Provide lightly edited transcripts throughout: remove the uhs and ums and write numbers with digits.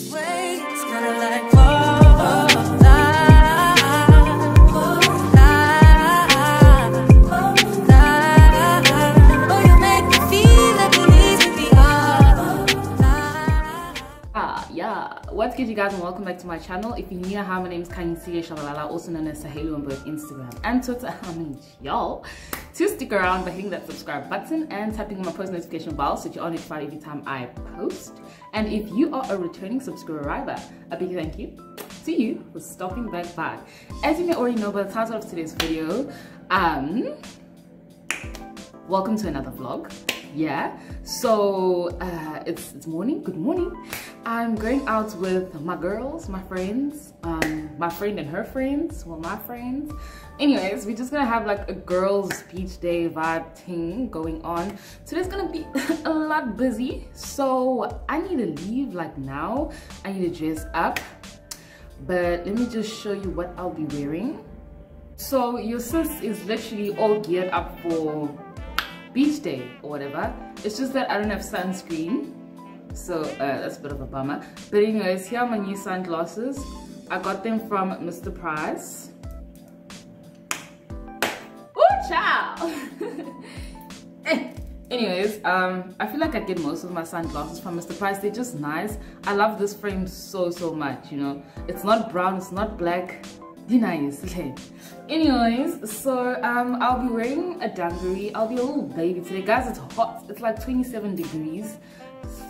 this way. It's kind of like, oh, you make me feel like it needs to be yeah, what's good you guys, and welcome back to my channel. If you're new, hi, my name is Kanyisiye Shabalala, also known as Sahelu on both Instagram and Twitter. I mean, y'all, to stick around by hitting that subscribe button and tapping on my post notification bell so that you're notified every time I post. And if you are a returning subscriber, a big thank you to you for stopping back by. As you may already know by the title of today's video, welcome to another vlog. Yeah, so it's morning. Good morning. I'm going out with my girls, my friends, my friend and her friends, well, my friends. Anyways, we're just gonna have like a girls beach day vibe thing going on. Today's gonna be a lot busy, so I need to leave like now. I need to dress up, but let me just show you what I'll be wearing. So your sis is literally all geared up for beach day or whatever. It's just that I don't have sunscreen, so that's a bit of a bummer. But anyways, here are my new sunglasses. I got them from Mr. Price. Ooh, ciao! Anyways, I feel like I get most of my sunglasses from Mr. Price. They're just nice. I love this frame so much, you know. It's not brown, it's not black. Nice. Okay. Anyways, so I'll be wearing a dungaree. I'll be a little baby today, guys. It's hot. It's like 27 degrees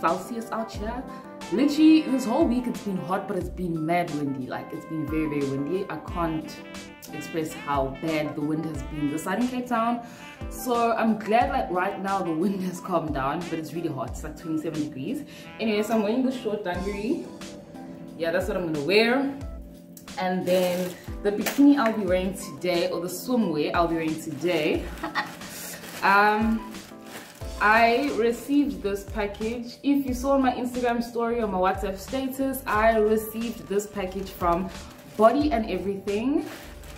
Celsius out here. Literally this whole week it's been hot, but it's been mad windy. Like, it's been very windy. I can't express how bad the wind has been this side in Cape Town. So I'm glad like right now the wind has calmed down, but it's really hot. It's like 27 degrees. Anyways, I'm wearing the short dungaree. Yeah, that's what I'm gonna wear. And then the bikini I'll be wearing today, or the swimwear I'll be wearing today. I received this package. If you saw my Instagram story or my WhatsApp status, I received this package from Body and Everything.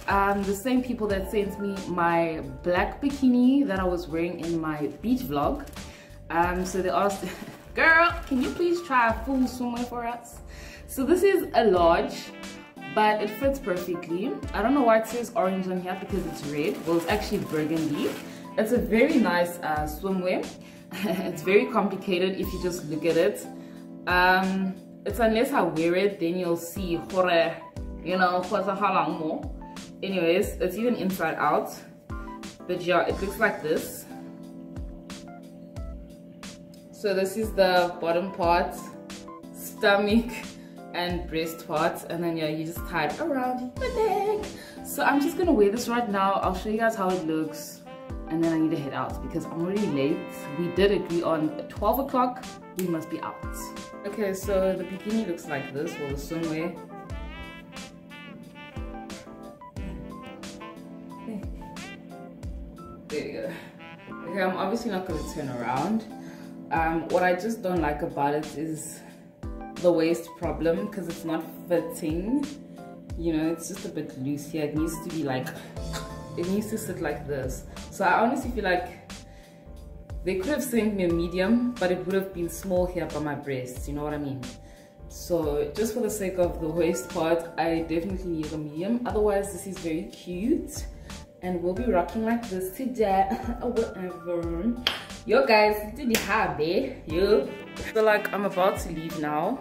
The same people that sent me my black bikini that I was wearing in my beach vlog. So they asked, girl, can you please try a full swimwear for us? So this is a large, but it fits perfectly. I don't know why it says orange on here because it's red. Well, it's actually burgundy. It's a very nice swimwear. It's very complicated if you just look at it. It's unless I wear it, then you'll see horror, you know, how long more. Anyways, it's even inside out. But yeah, it looks like this. So this is the bottom part, stomach and breast parts, and then yeah, you just tie it around the neck. So I'm just gonna wear this right now. I'll show you guys how it looks, and then I need to head out because I'm already late. We did agree on 12 o'clock we must be out. Okay, so the bikini looks like this, or the swimwear. There you go. Okay, I'm obviously not gonna turn around. What I just don't like about it is the waist problem, because it's not fitting, you know. It's just a bit loose here. It needs to be like, it needs to sit like this. So I honestly feel like they could have sent me a medium, but it would have been small here by my breasts, you know what I mean? So just for the sake of the waist part, I definitely need a medium. Otherwise this is very cute, and we'll be rocking like this today. Whatever. Yo guys, did you have it? Yo. So like, I'm about to leave now,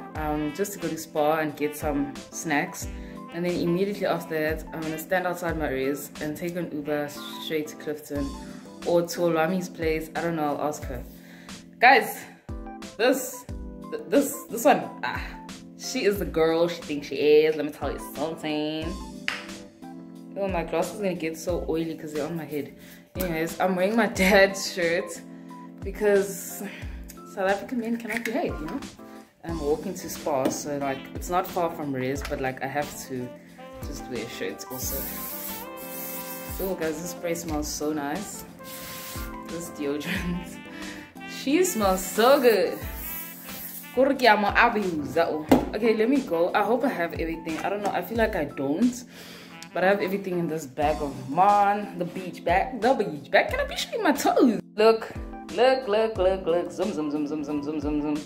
just to go to Spa and get some snacks, and then immediately after that I'm gonna stand outside my res and take an Uber straight to Clifton or to Olami's place. I don't know, I'll ask her. Guys, this one, she is the girl she thinks she is. Let me tell you something. Oh, my glasses are gonna get so oily because they're on my head. Anyways, I'm wearing my dad's shirt because South African men cannot behave, you know. I'm walking to Spa, so like it's not far from res, but like I have to just wear shirts also. Oh guys, this spray smells so nice. This deodorant, she smells so good. Okay, let me go. I hope I have everything. I don't know, I feel like I don't, but I have everything in this bag of mine. The beach bag. Can I be showing my toes? Look, zoom.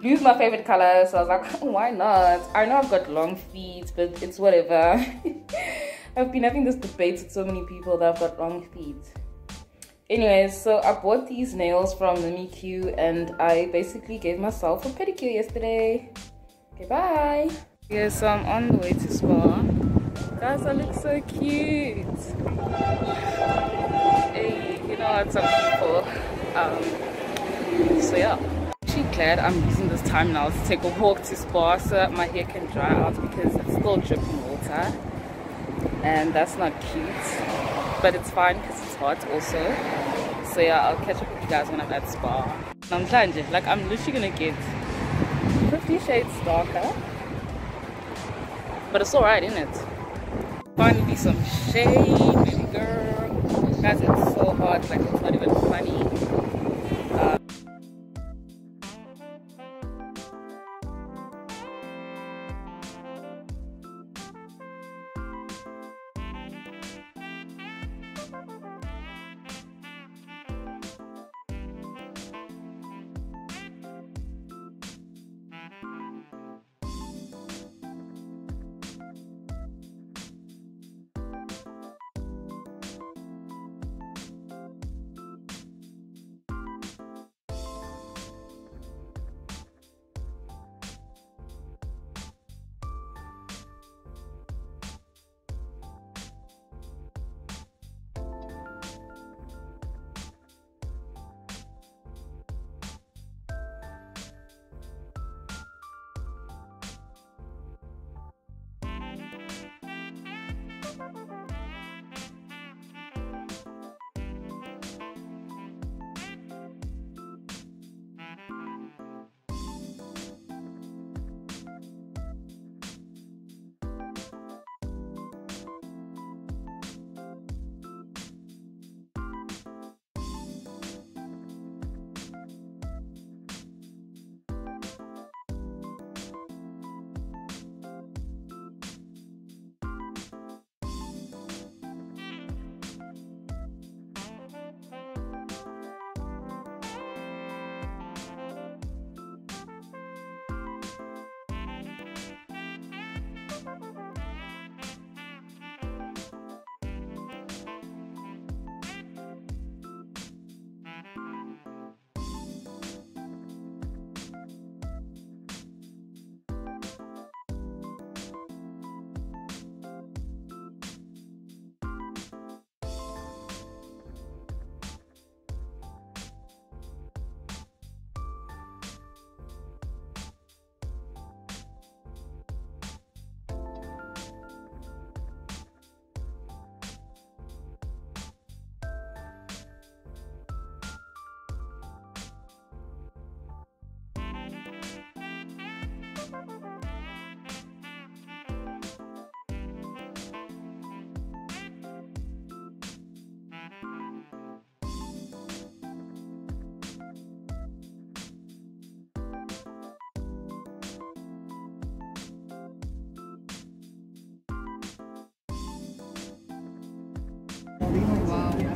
Blue is my favorite color, so I was like, why not? I know I've got long feet, but it's whatever. I've been having this debate with so many people that I've got long feet. Anyways, so I bought these nails from Mimikyu and I basically gave myself a pedicure yesterday. Okay, bye. Yeah, so I'm on the way to spa. Guys, I look so cute. Hey, you know what, some people. So yeah. I'm glad I'm using this time now to take a walk to spa so that my hair can dry out because it's still dripping water. And that's not cute. But it's fine because it's hot also. So yeah, I'll catch up with you guys when I'm at spa. I'm trying to, like, I'm literally gonna get 50 shades darker. But it's alright, isn't it? Finally some shade, baby girl. Guys, it's so hot, like it's not even funny.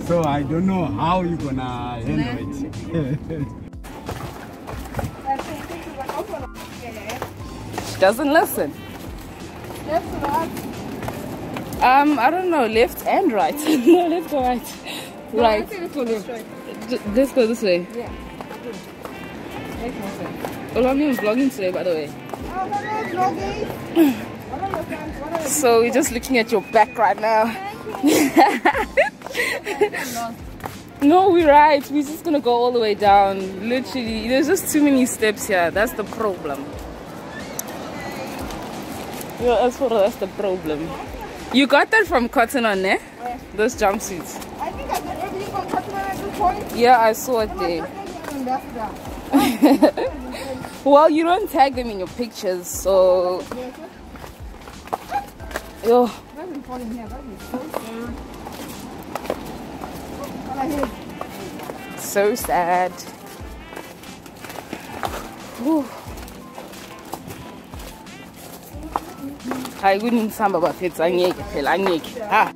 So I don't know how you're gonna handle it. She doesn't listen. I don't know, left and right. No, let's go right. Right. Let's go this way. Yeah. Well, I'm even vlogging today, by the way. So we're just looking at your back right now. No, we're right. We're just gonna go all the way down. Literally, there's just too many steps here. That's the problem. Yeah, that's the problem. You got that from Cotton On, eh? Yeah. Those jumpsuits. I think I got everything from Cotton On at this point. Yeah, I saw it there. Well, you don't tag them in your pictures, so. Yo. So sad. I wouldn't samba but it's angeke. Ah.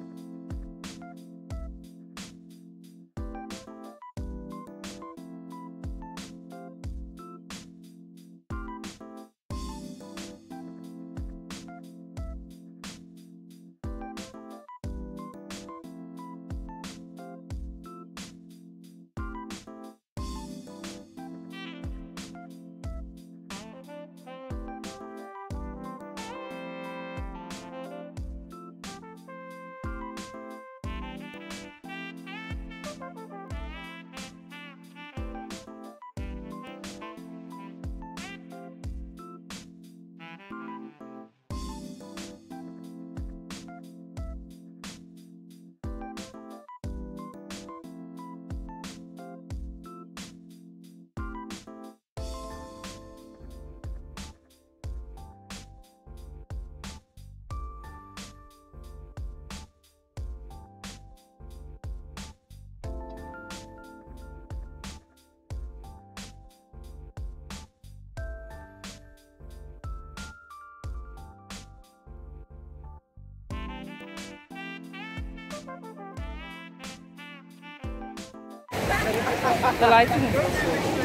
The lighting is beautiful.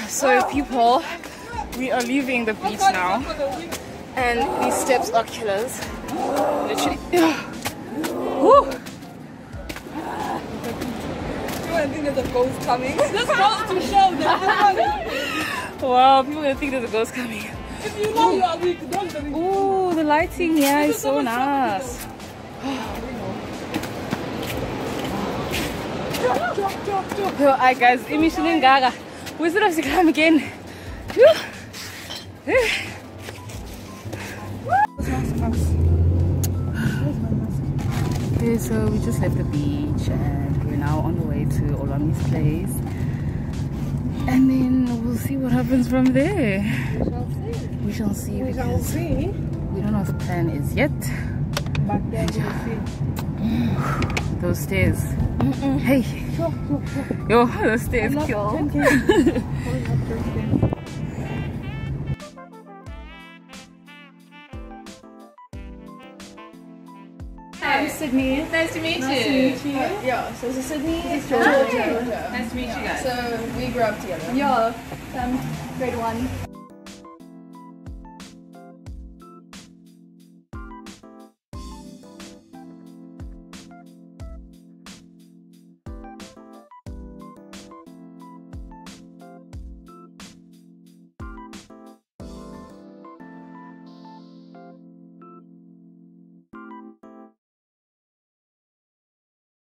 So people, we are leaving the beach now, and these steps are killers. Literally. Woo. I think there's a ghost coming. This goes to show that. Wow, people are gonna think there's a ghost coming. If you know you are weak, don't believe. Ooh, the lighting here is so nice. Yo, alright guys, Michelin Gaga. We still have to come again. Okay, so we just left the beach and we're now on the way to Olami's place. And then we'll see what happens from there. We shall see. We shall see. We don't know what the plan is yet. But then we'll see. Those stairs. Hey. Yo, those stairs kill. I'm Sydney. Nice to meet you. Nice to meet you. Yeah, so this is Sydney. This is Georgia. Nice to meet you guys. So we grew up together. Yeah, grade 1.